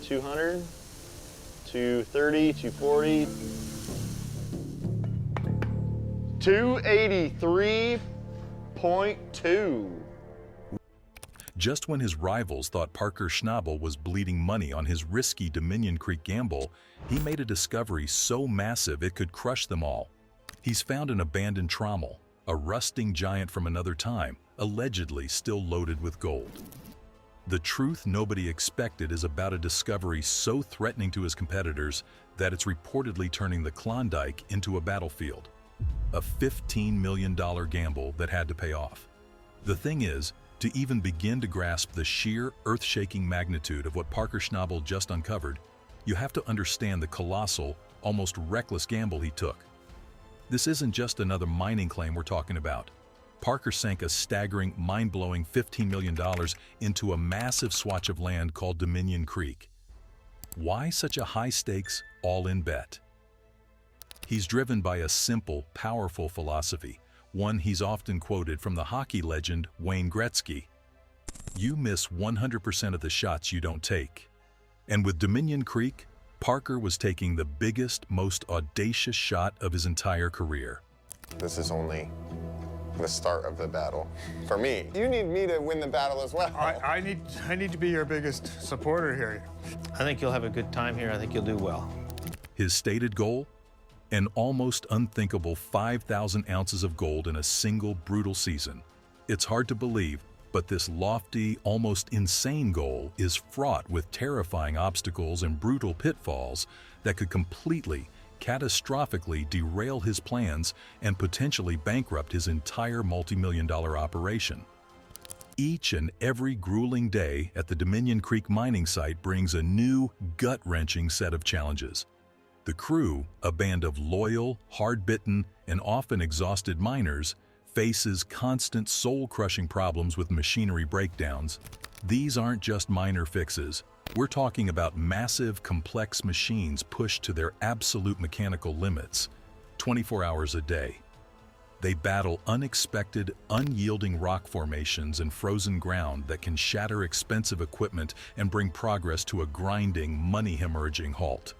200, 230, 240, 283.2. Just when his rivals thought Parker Schnabel was bleeding money on his risky Dominion Creek gamble, he made a discovery so massive it could crush them all. He's found an abandoned Trommel, a rusting giant from another time, allegedly still loaded with gold. The truth nobody expected is about a discovery so threatening to his competitors that it's reportedly turning the Klondike into a battlefield. A $15 million gamble that had to pay off. The thing is, to even begin to grasp the sheer, earth-shaking magnitude of what Parker Schnabel just uncovered, you have to understand the colossal, almost reckless gamble he took. This isn't just another mining claim we're talking about. Parker sank a staggering, mind-blowing $15 million into a massive swatch of land called Dominion Creek. Why such a high-stakes, all-in bet? He's driven by a simple, powerful philosophy, one he's often quoted from the hockey legend Wayne Gretzky. You miss 100% of the shots you don't take. And with Dominion Creek, Parker was taking the biggest, most audacious shot of his entire career. This is only the start of the battle. For me, you need me to win the battle as well. I need to be your biggest supporter here. I think you'll have a good time here. I think you'll do well. His stated goal? An almost unthinkable 5,000 ounces of gold in a single brutal season. It's hard to believe, but this lofty, almost insane goal is fraught with terrifying obstacles and brutal pitfalls that could completely, catastrophically derail his plans and potentially bankrupt his entire multi-million-dollar operation. Each and every grueling day at the Dominion Creek mining site brings a new, gut-wrenching set of challenges. The crew, a band of loyal, hard-bitten, and often exhausted miners, faces constant soul-crushing problems with machinery breakdowns. These aren't just minor fixes. We're talking about massive, complex machines pushed to their absolute mechanical limits, 24 hours a day. They battle unexpected, unyielding rock formations and frozen ground that can shatter expensive equipment and bring progress to a grinding, money-hemorrhaging halt.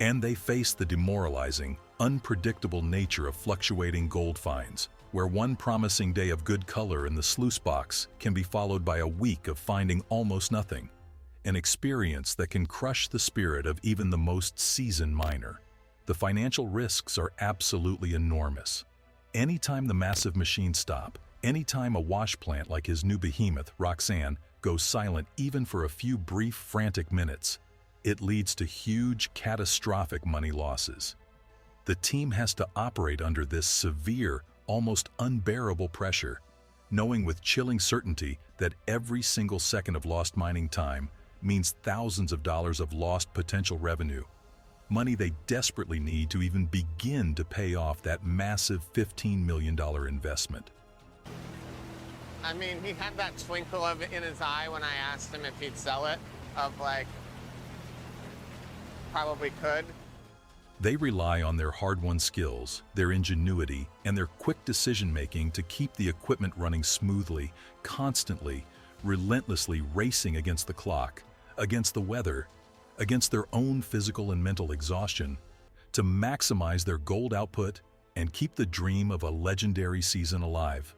And they face the demoralizing, unpredictable nature of fluctuating gold finds, where one promising day of good color in the sluice box can be followed by a week of finding almost nothing, an experience that can crush the spirit of even the most seasoned miner. The financial risks are absolutely enormous. Anytime the massive machines stop, anytime a wash plant like his new behemoth, Roxanne, goes silent even for a few brief, frantic minutes, it leads to huge, catastrophic money losses. The team has to operate under this severe, almost unbearable pressure, knowing with chilling certainty that every single second of lost mining time means thousands of dollars of lost potential revenue, money they desperately need to even begin to pay off that massive $15 million investment. I mean, he had that twinkle of it in his eye when I asked him if he'd sell it, of like, probably could. They rely on their hard-won skills, their ingenuity, and their quick decision-making to keep the equipment running smoothly, constantly, relentlessly racing against the clock, against the weather, against their own physical and mental exhaustion, to maximize their gold output and keep the dream of a legendary season alive.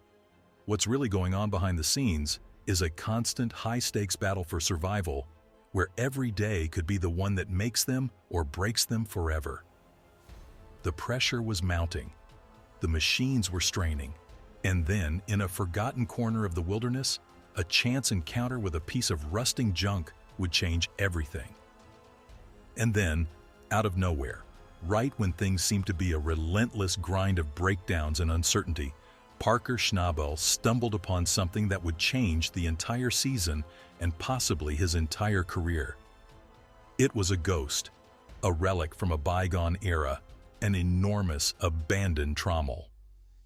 What's really going on behind the scenes is a constant high-stakes battle for survival, where every day could be the one that makes them or breaks them forever. The pressure was mounting, the machines were straining, and then, in a forgotten corner of the wilderness, a chance encounter with a piece of rusting junk would change everything. And then, out of nowhere, right when things seemed to be a relentless grind of breakdowns and uncertainty, Parker Schnabel stumbled upon something that would change the entire season and possibly his entire career. It was a ghost, a relic from a bygone era, an enormous, abandoned Trommel.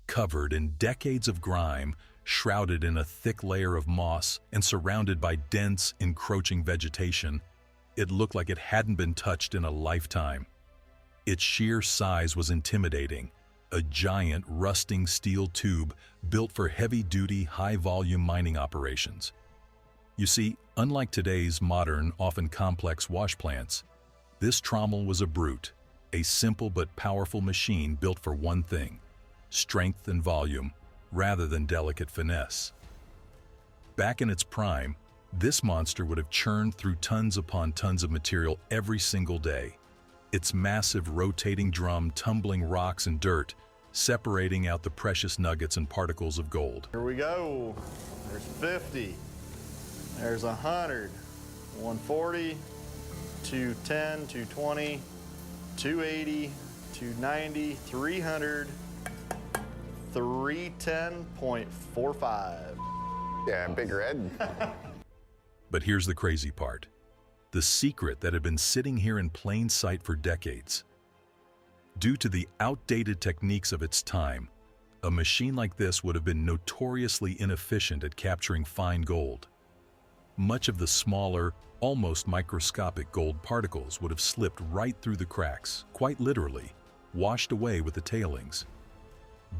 Covered in decades of grime, shrouded in a thick layer of moss, and surrounded by dense, encroaching vegetation, it looked like it hadn't been touched in a lifetime. Its sheer size was intimidating, a giant, rusting steel tube built for heavy-duty, high-volume mining operations. You see, Unlike today's modern, often complex wash plants, this trommel was a brute, a simple but powerful machine built for one thing: strength and volume, rather than delicate finesse. Back in its prime, this monster would have churned through tons upon tons of material every single day, its massive rotating drum tumbling rocks and dirt, separating out the precious nuggets and particles of gold. Here we go. There's 50. There's 100. 140. 210, 220, 280, 290, 300, 310.45. Yeah, big red. But here's the crazy part: the secret that had been sitting here in plain sight for decades. Due to the outdated techniques of its time, a machine like this would have been notoriously inefficient at capturing fine gold. Much of the smaller, almost microscopic gold particles would have slipped right through the cracks, quite literally, washed away with the tailings.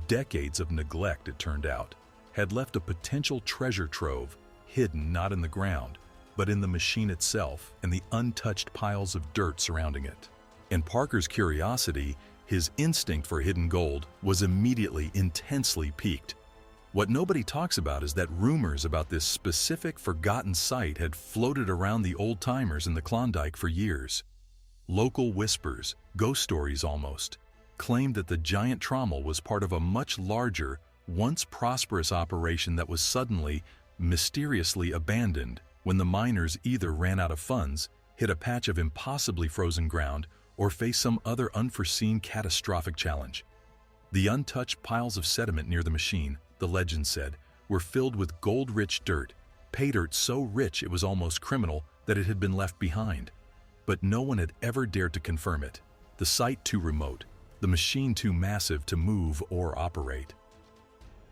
Decades of neglect, it turned out, had left a potential treasure trove hidden not in the ground, but in the machine itself and the untouched piles of dirt surrounding it. In Parker's curiosity, his instinct for hidden gold was immediately intensely piqued. What nobody talks about is that rumors about this specific forgotten site had floated around the old-timers in the Klondike for years. Local whispers, ghost stories almost, claimed that the giant trommel was part of a much larger, once prosperous operation that was suddenly, mysteriously abandoned when the miners either ran out of funds, hit a patch of impossibly frozen ground, or faced some other unforeseen catastrophic challenge. The untouched piles of sediment near the machine, the legend said, were filled with gold-rich dirt, pay dirt so rich it was almost criminal that it had been left behind. But no one had ever dared to confirm it, the site too remote, the machine too massive to move or operate.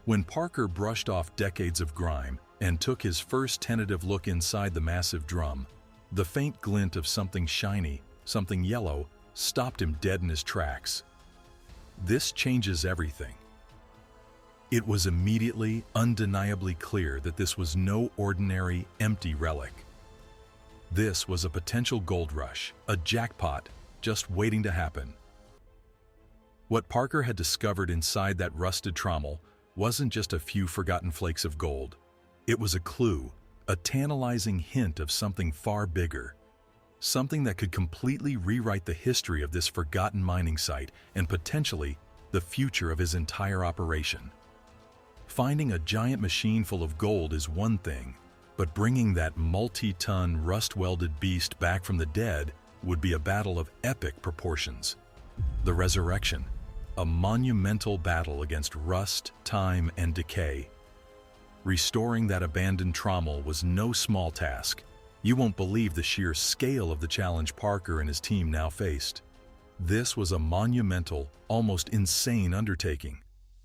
When Parker brushed off decades of grime and took his first tentative look inside the massive drum, the faint glint of something shiny, something yellow, stopped him dead in his tracks. This changes everything. It was immediately, undeniably clear that this was no ordinary, empty relic. This was a potential gold rush, a jackpot, just waiting to happen. What Parker had discovered inside that rusted trommel wasn't just a few forgotten flakes of gold. It was a clue, a tantalizing hint of something far bigger. Something that could completely rewrite the history of this forgotten mining site and potentially the future of his entire operation. Finding a giant machine full of gold is one thing, but bringing that multi-ton, rust-welded beast back from the dead would be a battle of epic proportions. The Resurrection, a monumental battle against rust, time, and decay. Restoring that abandoned trommel was no small task. You won't believe the sheer scale of the challenge Parker and his team now faced. This was a monumental, almost insane undertaking.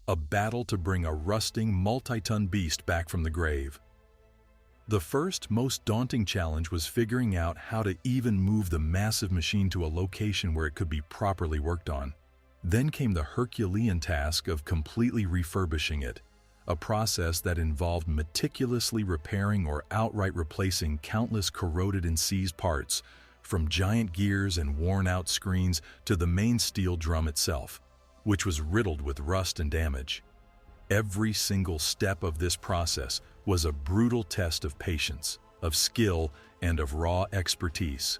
A battle to bring a rusting, multi-ton beast back from the grave. The first, most daunting challenge was figuring out how to even move the massive machine to a location where it could be properly worked on. Then came the Herculean task of completely refurbishing it, a process that involved meticulously repairing or outright replacing countless corroded and seized parts, from giant gears and worn-out screens to the main steel drum itself, which was riddled with rust and damage. Every single step of this process was a brutal test of patience, of skill, and of raw expertise.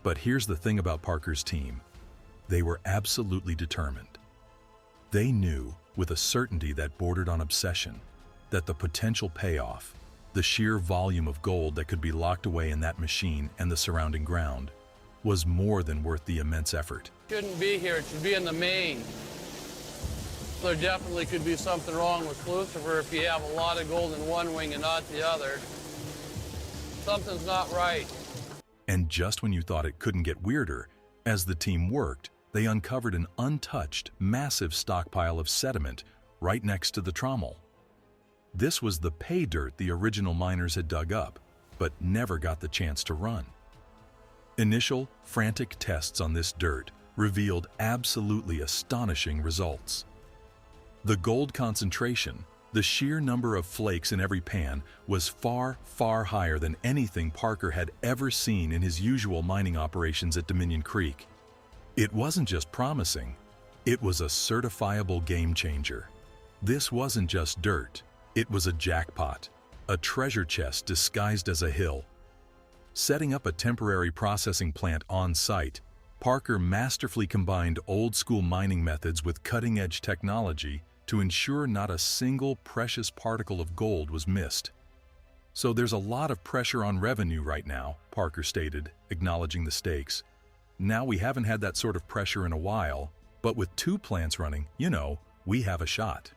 But here's the thing about Parker's team. They were absolutely determined. They knew, with a certainty that bordered on obsession, that the potential payoff, the sheer volume of gold that could be locked away in that machine and the surrounding ground, was more than worth the immense effort. Shouldn't be here, it should be in the main. There definitely could be something wrong with Lucifer if you have a lot of gold in one wing and not the other. Something's not right. And just when you thought it couldn't get weirder, as the team worked, they uncovered an untouched, massive stockpile of sediment right next to the trommel. This was the pay dirt the original miners had dug up, but never got the chance to run. Initial, frantic tests on this dirt revealed absolutely astonishing results. The gold concentration, The sheer number of flakes in every pan was far, far higher than anything Parker had ever seen in his usual mining operations at Dominion Creek. It wasn't just promising, it was a certifiable game changer. This wasn't just dirt, it was a jackpot, a treasure chest disguised as a hill. Setting up a temporary processing plant on site, Parker masterfully combined old-school mining methods with cutting-edge technology to ensure not a single precious particle of gold was missed. "So there's a lot of pressure on revenue right now," Parker stated, acknowledging the stakes. "Now we haven't had that sort of pressure in a while, but with 2 plants running, we have a shot."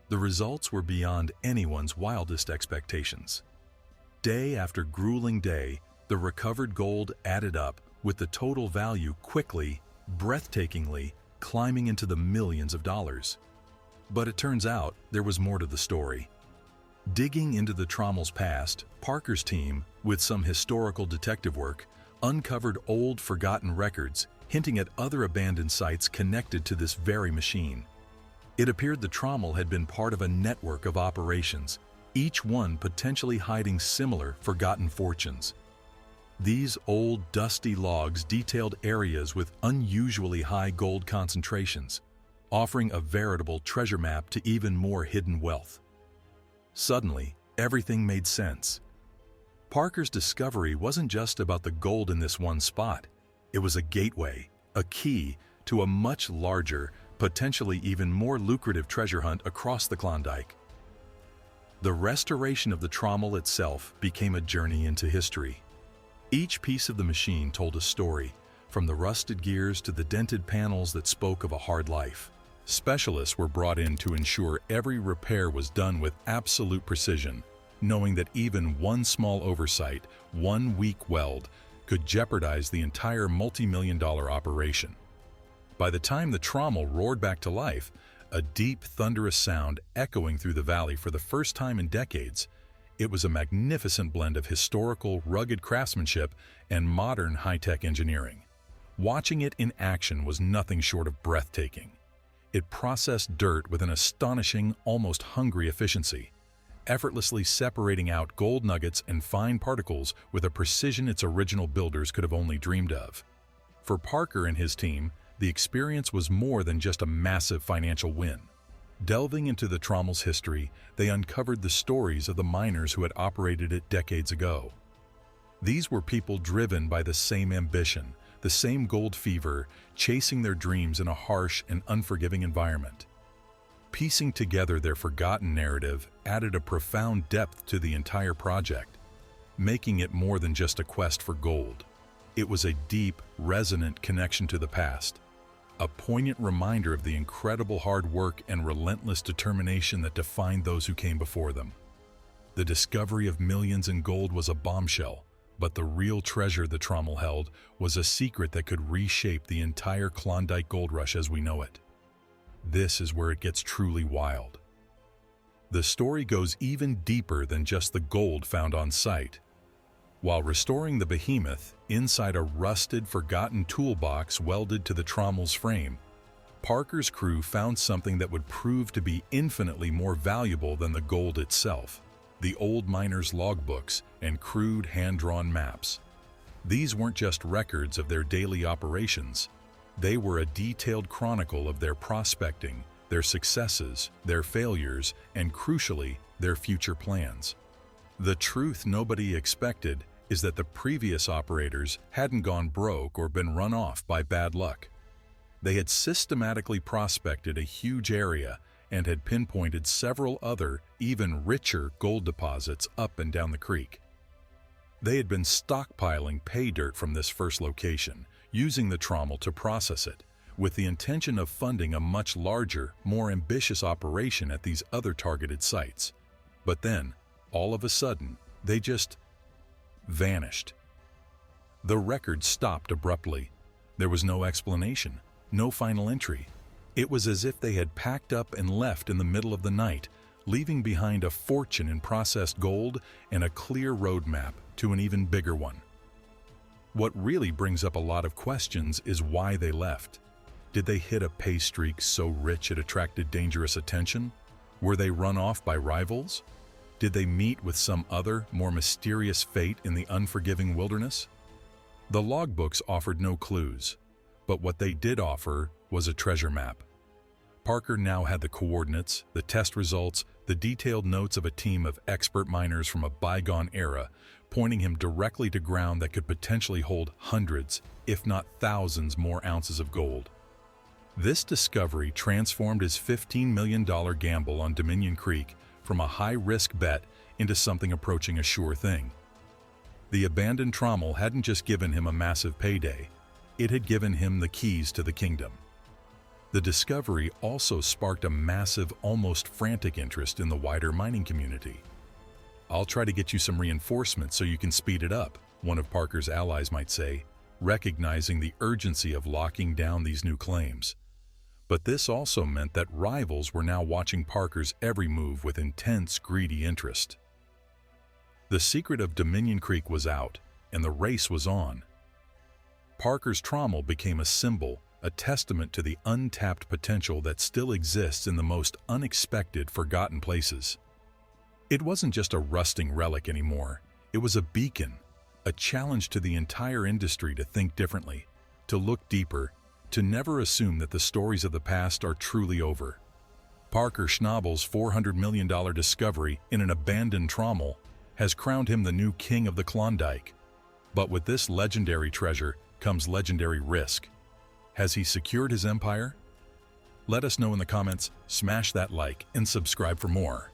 The results were beyond anyone's wildest expectations. Day after grueling day, the recovered gold added up, with the total value quickly, breathtakingly, climbing into the millions of dollars. But it turns out there was more to the story. Digging into the Trommel's past, Parker's team, with some historical detective work, uncovered old forgotten records hinting at other abandoned sites connected to this very machine. It appeared the Trommel had been part of a network of operations, each one potentially hiding similar forgotten fortunes. These old, dusty logs detailed areas with unusually high gold concentrations, offering a veritable treasure map to even more hidden wealth. Suddenly, everything made sense. Parker's discovery wasn't just about the gold in this one spot. It was a gateway, a key to a much larger, potentially even more lucrative treasure hunt across the Klondike. The restoration of the Trommel itself became a journey into history. Each piece of the machine told a story, from the rusted gears to the dented panels that spoke of a hard life. Specialists were brought in to ensure every repair was done with absolute precision, knowing that even one small oversight, one weak weld, could jeopardize the entire multi-million-dollar operation. By the time the Trommel roared back to life, a deep, thunderous sound echoing through the valley for the first time in decades, it was a magnificent blend of historical, rugged craftsmanship and modern high-tech engineering. Watching it in action was nothing short of breathtaking. It processed dirt with an astonishing, almost hungry efficiency, effortlessly separating out gold nuggets and fine particles with a precision its original builders could have only dreamed of. For Parker and his team, the experience was more than just a massive financial win. Delving into the Trommel's history, they uncovered the stories of the miners who had operated it decades ago. These were people driven by the same ambition, the same gold fever, chasing their dreams in a harsh and unforgiving environment. Piecing together their forgotten narrative added a profound depth to the entire project, making it more than just a quest for gold. It was a deep, resonant connection to the past, a poignant reminder of the incredible hard work and relentless determination that defined those who came before them. The discovery of millions in gold was a bombshell, but the real treasure the Trommel held was a secret that could reshape the entire Klondike gold rush as we know it. This is where it gets truly wild. The story goes even deeper than just the gold found on site. While restoring the behemoth inside a rusted, forgotten toolbox welded to the Trommel's frame, Parker's crew found something that would prove to be infinitely more valuable than the gold itself: the old miners' logbooks and crude hand-drawn maps. These weren't just records of their daily operations. They were a detailed chronicle of their prospecting, their successes, their failures, and crucially, their future plans. The truth nobody expected is that the previous operators hadn't gone broke or been run off by bad luck. They had systematically prospected a huge area and had pinpointed several other, even richer gold deposits up and down the creek. They had been stockpiling pay dirt from this first location, using the Trommel to process it, with the intention of funding a much larger, more ambitious operation at these other targeted sites. But then, all of a sudden, they just vanished. The record stopped abruptly. There was no explanation, no final entry. It was as if they had packed up and left in the middle of the night, leaving behind a fortune in processed gold and a clear roadmap to an even bigger one. What really brings up a lot of questions is why they left. Did they hit a pay streak so rich it attracted dangerous attention? Were they run off by rivals? Did they meet with some other, more mysterious fate in the unforgiving wilderness? The logbooks offered no clues, but what they did offer was a treasure map. Parker now had the coordinates, the test results, the detailed notes of a team of expert miners from a bygone era, pointing him directly to ground that could potentially hold hundreds, if not thousands, more ounces of gold. This discovery transformed his $15 million gamble on Dominion Creek from a high-risk bet into something approaching a sure thing. The abandoned Trommel hadn't just given him a massive payday, it had given him the keys to the kingdom. The discovery also sparked a massive, almost frantic interest in the wider mining community. "I'll try to get you some reinforcements so you can speed it up," one of Parker's allies might say, recognizing the urgency of locking down these new claims. But this also meant that rivals were now watching Parker's every move with intense, greedy interest. The secret of Dominion Creek was out, and the race was on. Parker's Trommel became a symbol, a testament to the untapped potential that still exists in the most unexpected, forgotten places. It wasn't just a rusting relic anymore. It was a beacon, a challenge to the entire industry to think differently, to look deeper, to never assume that the stories of the past are truly over. Parker Schnabel's $400 million discovery in an abandoned Trommel has crowned him the new king of the Klondike. But with this legendary treasure comes legendary risk. Has he secured his empire? Let us know in the comments, smash that like, and subscribe for more.